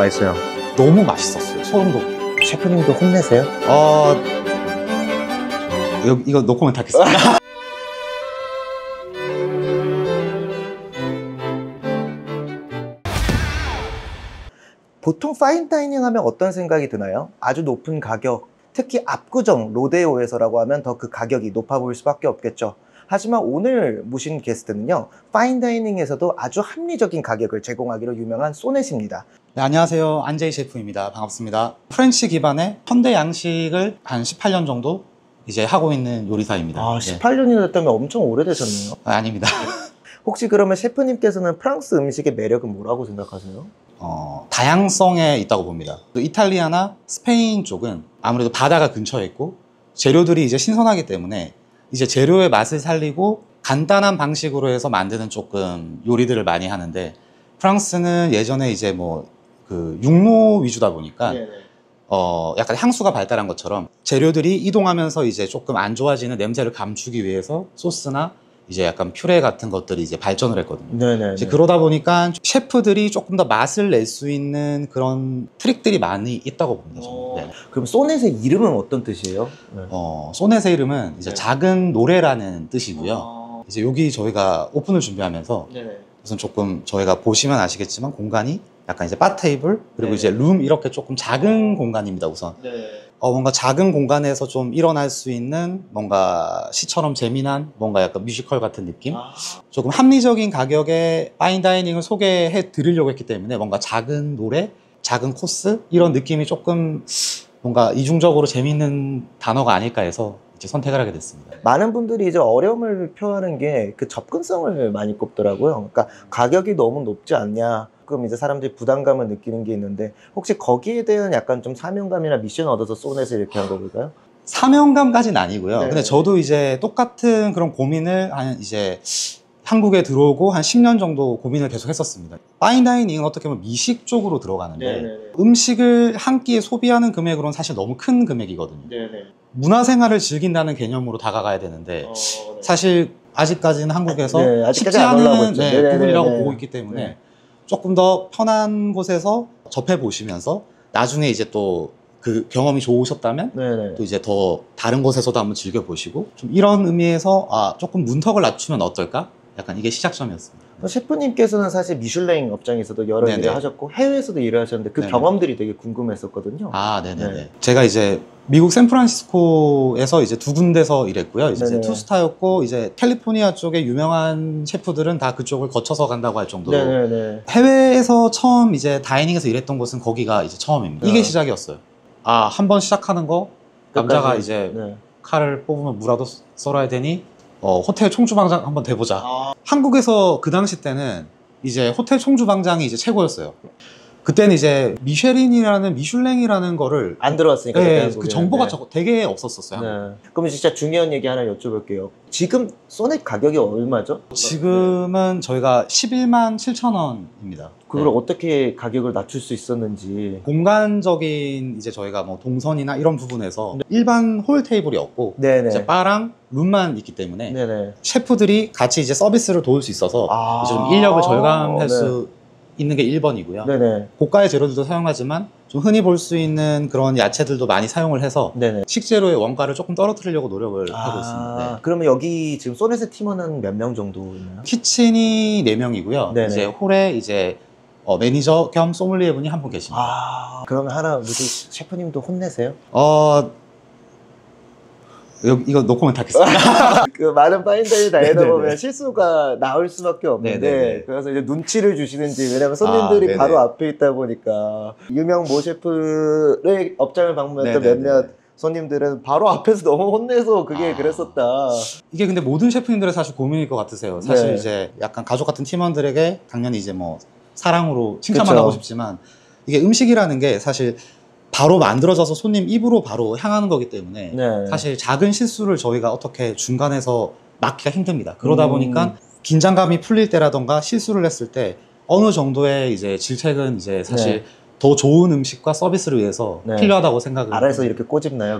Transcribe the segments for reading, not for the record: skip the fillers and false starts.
맛있어요. 너무 맛있었어요. 소름 돋고. 셰프님도 혼내세요? 이거 노코멘트 하겠습니다. 보통 파인다이닝 하면 어떤 생각이 드나요? 아주 높은 가격, 특히 압구정 로데오에서라고 하면 더 그 가격이 높아 보일 수밖에 없겠죠. 하지만 오늘 모신 게스트는요, 파인다이닝에서도 아주 합리적인 가격을 제공하기로 유명한 소넷입니다. 네, 안녕하세요. 안재희 셰프입니다. 반갑습니다. 프렌치 기반의 현대 양식을 한 18년 정도 이제 하고 있는 요리사입니다. 18년이 됐다면 엄청 오래되셨네요. 아닙니다. 혹시 그러면 셰프님께서는 프랑스 음식의 매력은 뭐라고 생각하세요? 다양성에 있다고 봅니다. 이탈리아나 스페인 쪽은 아무래도 바다가 근처에 있고 재료들이 이제 신선하기 때문에 이제 재료의 맛을 살리고 간단한 방식으로 해서 만드는 조금 요리들을 많이 하는데, 프랑스는 예전에 이제 뭐 그 육로 위주다 보니까 약간 향수가 발달한 것처럼 재료들이 이동하면서 이제 조금 안 좋아지는 냄새를 감추기 위해서 소스나 이제 약간 퓨레 같은 것들이 이제 발전을 했거든요. 이제 그러다 보니까 셰프들이 조금 더 맛을 낼 수 있는 그런 트릭들이 많이 있다고 봅니다. 저는. 그럼 소넷의 이름은 어떤 뜻이에요? 소넷의 이름은 이제 작은 노래라는 뜻이고요. 이제 여기 저희가 오픈을 준비하면서 우선 조금 저희가 보시면 아시겠지만 공간이 약간 이제 바 테이블 그리고 이제 룸 이렇게 조금 작은 공간입니다. 우선 뭔가 작은 공간에서 좀 일어날 수 있는 뭔가 시처럼 재미난 뭔가 약간 뮤지컬 같은 느낌, 조금 합리적인 가격에 파인다이닝을 소개해 드리려고 했기 때문에 뭔가 작은 노래, 작은 코스 이런 느낌이 조금 뭔가 이중적으로 재미있는 단어가 아닐까 해서 이제 선택을 하게 됐습니다. 많은 분들이 이제 어려움을 표하는 게 그 접근성을 많이 꼽더라고요. 그러니까 가격이 너무 높지 않냐, 그럼 이제 사람들이 부담감을 느끼는 게 있는데, 혹시 거기에 대한 약간 좀 사명감이나 미션 얻어서 소넷을 이렇게 한 걸까요? 사명감까지는 아니고요. 근데 저도 이제 똑같은 그런 고민을 이제 한국에 들어오고 한 10년 정도 고민을 계속 했었습니다. 파인다이닝은 어떻게 보면 미식 쪽으로 들어가는데 음식을 한 끼에 소비하는 금액으로는 사실 너무 큰 금액이거든요. 문화생활을 즐긴다는 개념으로 다가가야 되는데 사실 아직까지는 한국에서 쉽지 않은 부분이라고 보고 있기 때문에 조금 더 편한 곳에서 접해 보시면서 나중에 이제 또 그 경험이 좋으셨다면 또 이제 더 다른 곳에서도 한번 즐겨 보시고, 좀 이런 의미에서 조금 문턱을 낮추면 어떨까? 약간 이게 시작점이었습니다. 셰프님께서는 사실 미슐랭 업장에서도 여러 일을 하셨고 해외에서도 일을 하셨는데 그 경험들이 되게 궁금했었거든요. 제가 이제 미국 샌프란시스코에서 이제 2군데서 일했고요. 이제 투스타였고, 이제 캘리포니아 쪽에 유명한 셰프들은 다 그쪽을 거쳐서 간다고 할 정도로 해외에서 처음 이제 다이닝에서 일했던 곳은 거기가 이제 처음입니다. 이게 시작이었어요. 한번 시작하는 거 남자가 이제 칼을 뽑으면 무라도 썰어야 되니 호텔 총주방장 한번 돼보자. 한국에서 그 당시 때는 이제 호텔 총주방장이 이제 최고였어요. 그때는 이제 미슐랭이라는 거를 안 들어왔으니까 그 정보가 되게 없었었어요. 그러면 진짜 중요한 얘기 하나 여쭤볼게요. 지금 소넷 가격이 얼마죠? 지금은 저희가 11만 7천 원입니다. 그걸 어떻게 가격을 낮출 수 있었는지. 공간적인 이제 저희가 뭐 동선이나 이런 부분에서 일반 홀 테이블이 없고 이제 바랑 룸만 있기 때문에 셰프들이 같이 이제 서비스를 도울 수 있어서 이제 좀 인력을 절감할 수 있는 게 1번이고요. 고가의 재료들도 사용하지만 좀 흔히 볼 수 있는 그런 야채들도 많이 사용을 해서 식재료의 원가를 조금 떨어뜨리려고 노력을 하고 있습니다. 그러면 여기 지금 소넷의 팀원은 몇 명 정도 있나요? 키친이 4명이고요. 이제 홀에 이제 매니저 겸 소믈리에 분이 한 분 계십니다. 그러면 하나 우리 셰프님도 혼내세요? 이거 노코멘트 하겠습니다. 그 많은 파인다이닝 다니다 보면 실수가 나올 수밖에 없는데 그래서 이제 눈치를 주시는지, 왜냐면 손님들이 바로 앞에 있다 보니까 유명 모 셰프의 업장을 방문했던 몇몇 손님들은 바로 앞에서 너무 혼내서 그게 그랬었다. 이게 근데 모든 셰프님들의 사실 고민일 것 같으세요. 사실 이제 약간 가족 같은 팀원들에게 당연히 이제 뭐 사랑으로 칭찬만 하고 싶지만, 이게 음식이라는 게 사실 바로 만들어져서 손님 입으로 바로 향하는 거기 때문에 사실 작은 실수를 저희가 어떻게 중간에서 막기가 힘듭니다. 그러다 보니까 긴장감이 풀릴 때라던가 실수를 했을 때 어느 정도의 이제 질책은 이제 사실 더 좋은 음식과 서비스를 위해서 필요하다고 생각을 알아서 이렇게 꼬집나요?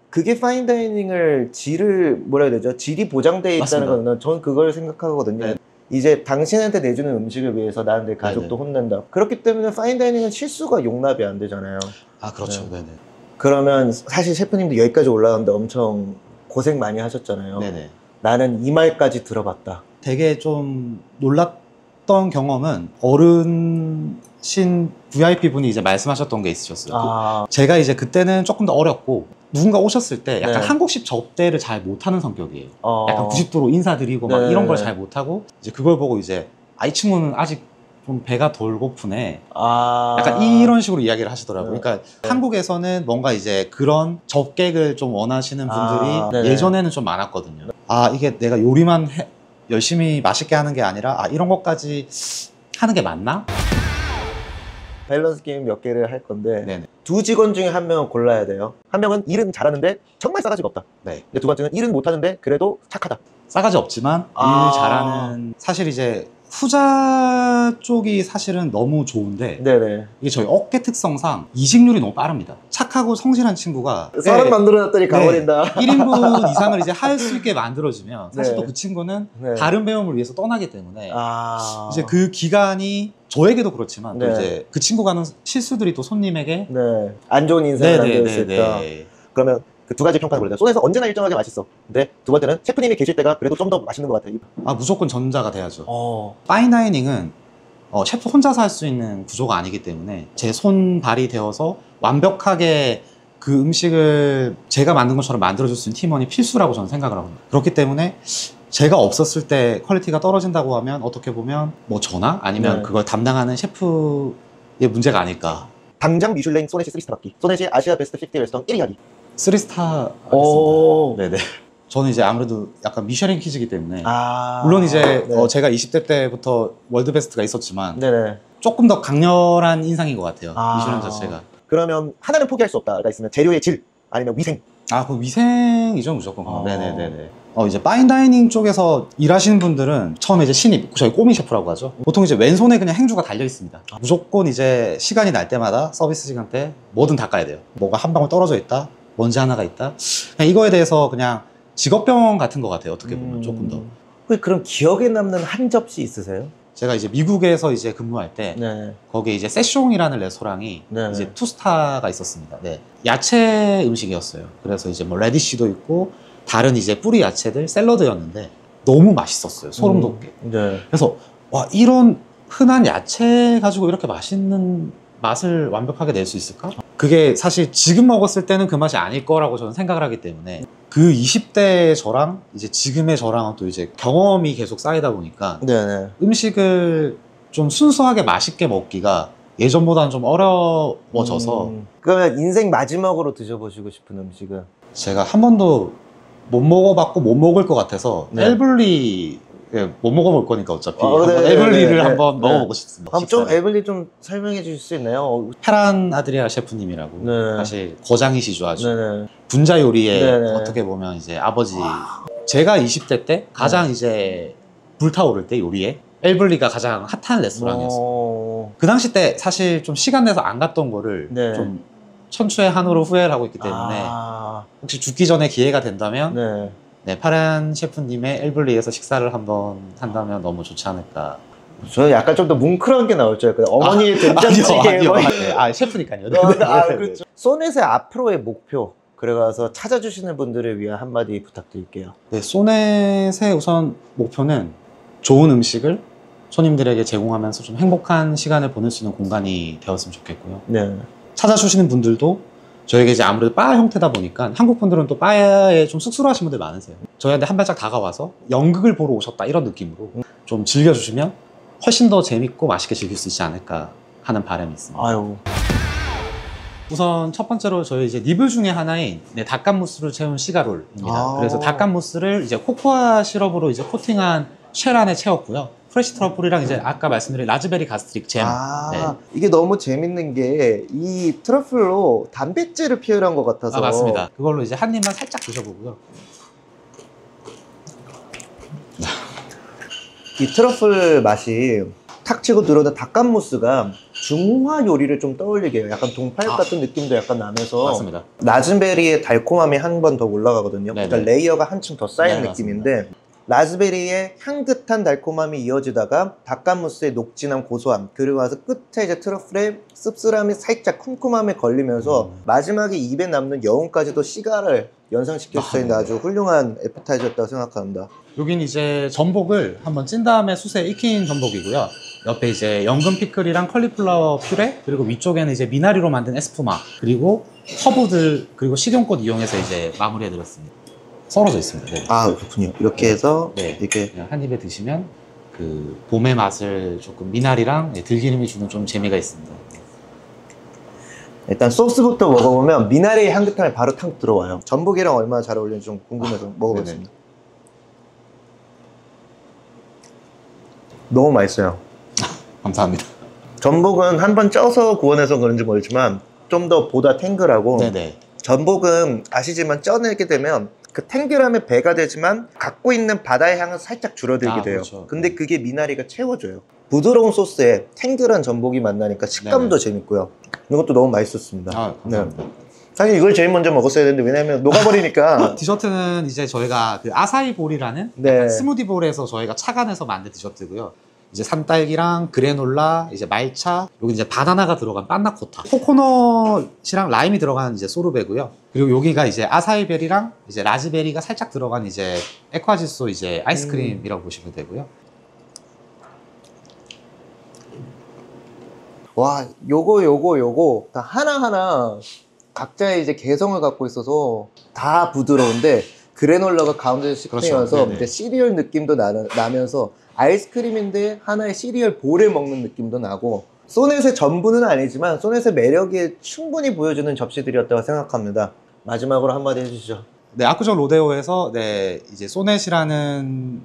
그게 파인다이닝을 질을 뭐라 해야 되죠? 질이 보장되어 있다는 거는 저는 그걸 생각하거든요. 이제 당신한테 내주는 음식을 위해서 나는 내 가족도 혼낸다. 그렇기 때문에 파인다이닝은 실수가 용납이 안 되잖아요. 아, 그렇죠. 네. 네네. 그러면 사실 셰프님도 여기까지 올라가는데 엄청 고생 많이 하셨잖아요. 네네. 나는 이 말까지 들어봤다. 되게 좀 놀랐던 경험은 어른신 VIP 분이 이제 말씀하셨던 게 있으셨어요. 아, 제가 이제 그때는 조금 더 어렸고 누군가 오셨을 때 약간 네. 한국식 접대를 잘 못하는 성격이에요. 약간 90도로 인사드리고 막 네. 이런 걸 잘 못하고 이제 그걸 보고 이제 이 친구는 아직 좀 배가 덜 고프네. 아, 약간 이런 식으로 이야기를 하시더라고요. 네. 그러니까 한국에서는 뭔가 이제 그런 접객을 좀 원하시는 분들이 아, 네네. 예전에는 좀 많았거든요. 아, 이게 내가 요리만 열심히 맛있게 하는 게 아니라 아, 이런 것까지 하는 게 맞나? 밸런스 게임 몇 개를 할 건데 네네. 두 직원 중에 한 명은 골라야 돼요. 한 명은 일은 잘하는데 정말 싸가지가 없다. 네. 근데 두 번째는 일은 못하는데 그래도 착하다. 싸가지 없지만 아. 일 잘하는 사실 이제 후자 쪽이 사실은 너무 좋은데 네네. 이게 저희 업계 특성상 이직률이 너무 빠릅니다. 착하고 성실한 친구가 사람 만들어놨더니 가버린다. 1인분 이상을 이제 할 수 있게 만들어지면 사실 네. 또 그 친구는 네. 다른 배움을 위해서 떠나기 때문에 아, 이제 그 기간이 저에게도 그렇지만 또 네. 이제 그 친구가 하는 실수들이 또 손님에게 네. 안 좋은 인생을 만들 수 있다. 네네네네. 그러면 그 두 가지 평가를 보려요. 손에서 언제나 일정하게 맛있어. 근데 두 번째는 셰프님이 계실 때가 그래도 좀 더 맛있는 것 같아요. 아, 무조건 전자가 돼야죠. 어. 파인다이닝은 셰프 혼자서 할 수 있는 구조가 아니기 때문에 제 손발이 되어서 완벽하게 그 음식을 제가 만든 것처럼 만들어줄 수 있는 팀원이 필수라고 저는 생각을 하거든요. 그렇기 때문에 제가 없었을 때 퀄리티가 떨어진다고 하면 어떻게 보면 뭐 저나 아니면 네. 그걸 담당하는 셰프의 문제가 아닐까. 당장 미슐랭 소네시 3스타 받기. 소네시 아시아 베스트 50 레스토랑 1위 하기. 3스타 하겠습니다. 오. 네네. 저는 이제 아무래도 약간 미쉐린 퀴즈이기 때문에 아. 물론 이제 네. 제가 20대 때부터 월드 베스트가 있었지만 네네. 조금 더 강렬한 인상인 것 같아요. 아. 미쉐린 자체가. 그러면 하나는 포기할 수 없다가 있으면 재료의 질 아니면 위생. 아, 그 위생이죠, 무조건. 어. 네네네네. 이제 파인다이닝 쪽에서 일하시는 분들은 처음에 이제 신입, 저희 꼬미 셰프라고 하죠. 보통 이제 왼손에 그냥 행주가 달려 있습니다. 무조건 이제 시간이 날 때마다 서비스 시간 때 뭐든 닦아야 돼요. 뭐가 한 방울 떨어져 있다, 먼지 하나가 있다. 그냥 이거에 대해서 그냥 직업병 같은 것 같아요, 어떻게 보면 조금 더. 혹시 그럼 기억에 남는 한 접시 있으세요? 제가 이제 미국에서 이제 근무할 때 네. 거기에 이제 세숑이라는 레스토랑이 네. 이제 투스타가 있었습니다. 네. 야채 음식이었어요. 그래서 이제 뭐 레디쉬도 있고 다른 이제 뿌리 야채들 샐러드였는데 너무 맛있었어요. 소름 돋게. 네. 그래서 와, 이런 흔한 야채 가지고 이렇게 맛있는 맛을 완벽하게 낼 수 있을까? 그게 사실 지금 먹었을 때는 그 맛이 아닐 거라고 저는 생각을 하기 때문에 그 20대 저랑 이제 지금의 저랑은 또 이제 경험이 계속 쌓이다 보니까 네네. 음식을 좀 순수하게 맛있게 먹기가 예전보다는 좀 어려워져서 그러면 인생 마지막으로 드셔보시고 싶은 음식은? 제가 한 번도 못 먹어봤고 못 먹을 것 같아서 네. 엘블리 못 먹어볼 거니까 어차피 네, 한번 네, 엘블리를 네, 한번 네. 먹어보고 싶습니다. 한번 좀 식사를. 에블리 좀 설명해 주실 수 있나요? 페란 아드리아 셰프님이라고 네. 사실 거장이시죠 아주 네네. 분자 요리의 네네. 어떻게 보면 이제 아버지. 제가 20대 때 가장 이제 불타오를 때 요리에 엘블리가 가장 핫한 레스토랑이었어요. 오. 그 당시 때 사실 좀 시간 내서 안 갔던 거를 네. 좀 천추의 한우로 후회를 하고 있기 때문에 아. 혹시 죽기 전에 기회가 된다면 네. 네, 파란 셰프님의 엘블리에서 식사를 한번 한다면 너무 좋지 않을까. 저는 약간 좀 더 뭉클한 게 나올 줄 알았거든요. 어머니의 된장찌개. 뭐 네, 셰프니까요. 네, 그렇죠. 소넷의 앞으로의 목표. 그래가서 찾아주시는 분들을 위한 한마디 부탁드릴게요. 네, 소넷의 우선 목표는 좋은 음식을 손님들에게 제공하면서 좀 행복한 시간을 보낼 수 있는 공간이 되었으면 좋겠고요. 네. 찾아주시는 분들도 저에게 이제 아무래도 바 형태다 보니까 한국 분들은 또 바에 좀 쑥스러워하시는 분들 많으세요. 저희한테 한 발짝 다가와서 연극을 보러 오셨다 이런 느낌으로 좀 즐겨주시면 훨씬 더 재밌고 맛있게 즐길 수 있지 않을까 하는 바람이 있습니다. 아유. 우선 첫 번째로 저희 이제 니블 중에 하나인 닭간무스를 채운 시가롤입니다. 아. 그래서 닭간무스를 이제 코코아 시럽으로 이제 코팅한 쉘 안에 채웠고요. 프레시 트러플이랑 이제 아까 말씀드린 라즈베리 가스트릭 잼. 아, 네. 이게 너무 재밌는 게 이 트러플로 단백질을 표현한 것 같아서. 아, 맞습니다. 그걸로 이제 한 입만 살짝 드셔보고요. 이 트러플 맛이 탁 치고 들어오는 닭간무스가 중화 요리를 좀 떠올리게 해요. 약간 동파육 같은 느낌도 약간 나면서 맞습니다. 라즈베리의 달콤함이 한 번 더 올라가거든요. 네네. 그러니까 레이어가 한층 더 쌓인 네, 느낌인데 라즈베리의 향긋한 달콤함이 이어지다가 닭간무스의 녹진한 고소함, 그리고 나서 끝에 이제 트러플의 씁쓸함이 살짝 쿰쿰함에 걸리면서 마지막에 입에 남는 여운까지도 시가를 연상시킬 수 있는 아주 훌륭한 애프타이저였다고 생각합니다. 여긴 이제 전복을 한번 찐 다음에 숯에 익힌 전복이고요. 옆에 이제 연근 피클이랑 컬리플라워 퓨레, 그리고 위쪽에는 이제 미나리로 만든 에스푸마, 그리고 허브들, 그리고 식용꽃 이용해서 이제 마무리해드렸습니다. 썰어져 있습니다. 네. 아, 그렇군요. 이렇게 해서 네. 이렇게 그냥 한 입에 드시면 그 봄의 맛을 조금 미나리랑 들기름이 주는 좀 재미가 있습니다. 일단 소스부터 먹어보면 미나리의 향긋함이 바로 탕 들어와요. 전복이랑 얼마나 잘 어울리는지 좀 궁금해서 먹어보겠습니다. 너무 맛있어요. 감사합니다. 전복은 한번 쪄서 구워내서 그런지 모르지만 좀 더 보다 탱글하고, 네네. 전복은 아시지만 쪄내게 되면 그 탱글함에 배가 되지만 갖고 있는 바다의 향은 살짝 줄어들게 돼요. 그렇죠. 근데 그게 미나리가 채워줘요. 부드러운 소스에 탱글한 전복이 만나니까 식감도 네네. 재밌고요. 이것도 너무 맛있었습니다. 감사합니다. 사실 이걸 제일 먼저 먹었어야 되는데 왜냐면 녹아버리니까. 디저트는 이제 저희가 그 아사이 볼이라는 네. 스무디 볼에서 저희가 착안해서 만든 디저트고요. 이제 산딸기랑 그래놀라, 이제 말차, 여기 이제 바나나가 들어간 판나코타, 코코넛이랑 라임이 들어간 이제 소르베고요. 그리고 여기가 이제 아사이베리랑 이제 라즈베리가 살짝 들어간 이제 에콰지소 이제 아이스크림이라고 보시면 되고요. 와, 요거 다 하나하나 각자의 이제 개성을 갖고 있어서 다 부드러운데 그래놀라가 가운데서 씹히면서 그렇죠. 이제 시리얼 느낌도 나면서 아이스크림인데 하나의 시리얼 볼에 먹는 느낌도 나고, 소넷의 전부는 아니지만 소넷의 매력이 충분히 보여주는 접시들이었다고 생각합니다. 마지막으로 한마디 해주시죠. 네, 압구정 로데오에서 이제 소넷이라는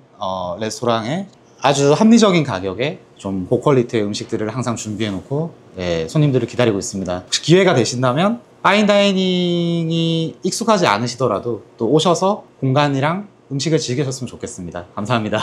레스토랑에 아주 합리적인 가격에 좀 고퀄리티의 음식들을 항상 준비해 놓고 손님들을 기다리고 있습니다. 혹시 기회가 되신다면 파인다이닝이 익숙하지 않으시더라도 또 오셔서 공간이랑 음식을 즐기셨으면 좋겠습니다. 감사합니다.